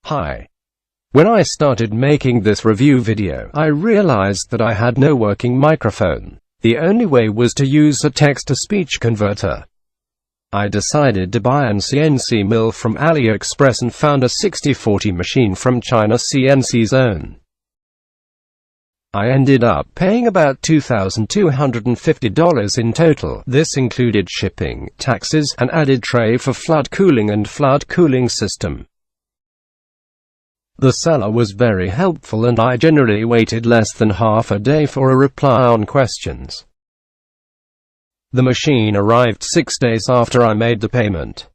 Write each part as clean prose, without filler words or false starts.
Hi. When I started making this review video, I realized that I had no working microphone. The only way was to use a text-to-speech converter. I decided to buy an CNC mill from AliExpress and found a 6040 machine from ChinaCNCzone. I ended up paying about $2,250 in total. This included shipping, taxes, an added tray for flood cooling and flood cooling system. The seller was very helpful and I generally waited less than half a day for a reply on questions. The machine arrived 6 days after I made the payment.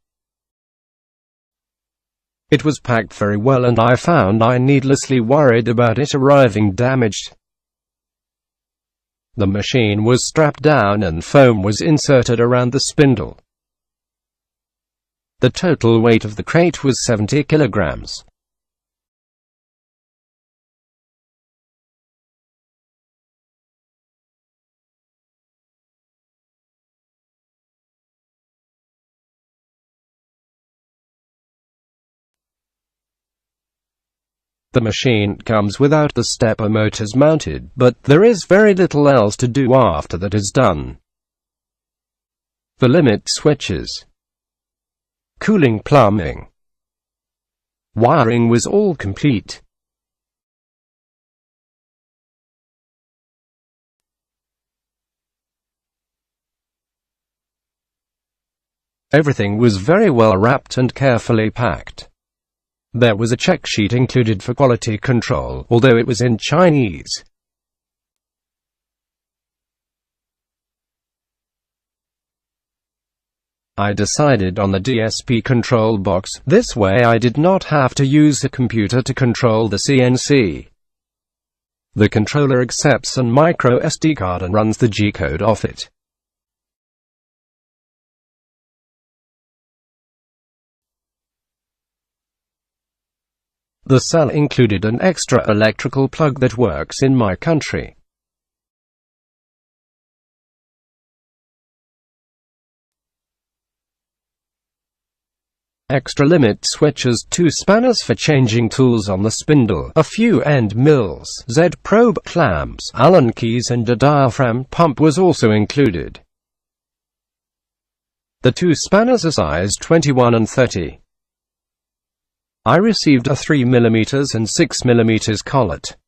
It was packed very well and I found I needlessly worried about it arriving damaged. The machine was strapped down and foam was inserted around the spindle. The total weight of the crate was 70 kilograms. The machine comes without the stepper motors mounted, but there is very little else to do after that is done. The limit switches, cooling, plumbing, wiring was all complete. Everything was very well wrapped and carefully packed. There was a check sheet included for quality control, although it was in Chinese. I decided on the DSP control box. This way I did not have to use a computer to control the CNC. The controller accepts a micro SD card and runs the G-code off it. The seller included an extra electrical plug that works in my country. Extra limit switches, 2 spanners for changing tools on the spindle, a few end mills, Z-probe clamps, Allen keys and a diaphragm pump was also included. The 2 spanners are size 21 and 30. I received a 3mm and 6mm collet.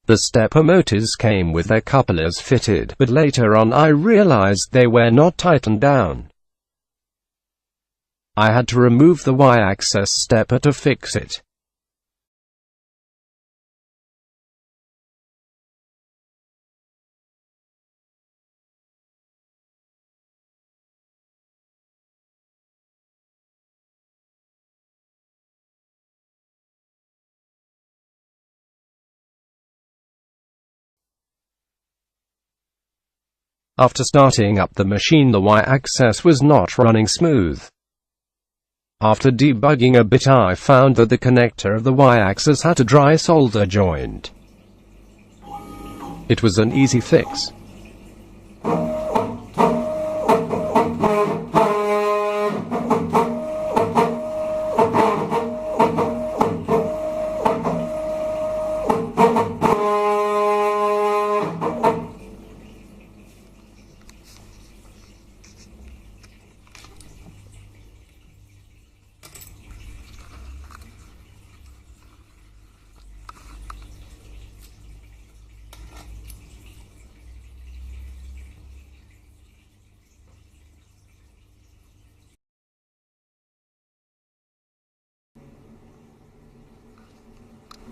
The stepper motors came with their couplers fitted, but later on I realized they were not tightened down. I had to remove the Y-axis stepper to fix it. After starting up the machine, the Y-axis was not running smooth. After debugging a bit, I found that the connector of the Y-axis had a dry solder joint. It was an easy fix.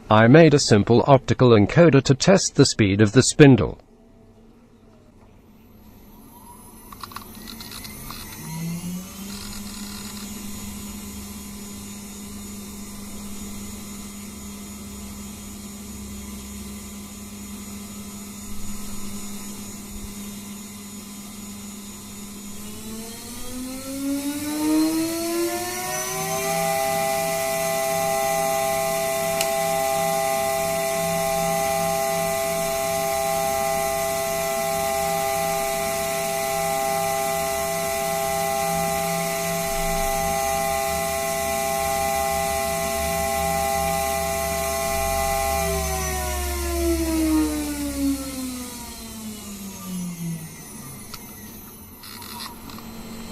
I made a simple optical encoder to test the speed of the spindle.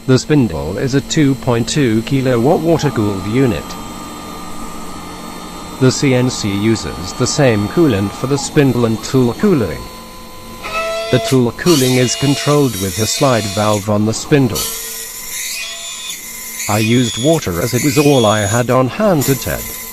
The Spindle is a 2.2 kilowatt water-cooled unit. The CNC uses the same coolant for the spindle and tool cooling. The tool cooling is controlled with a slide valve on the spindle. I used water as it was all I had on hand to test.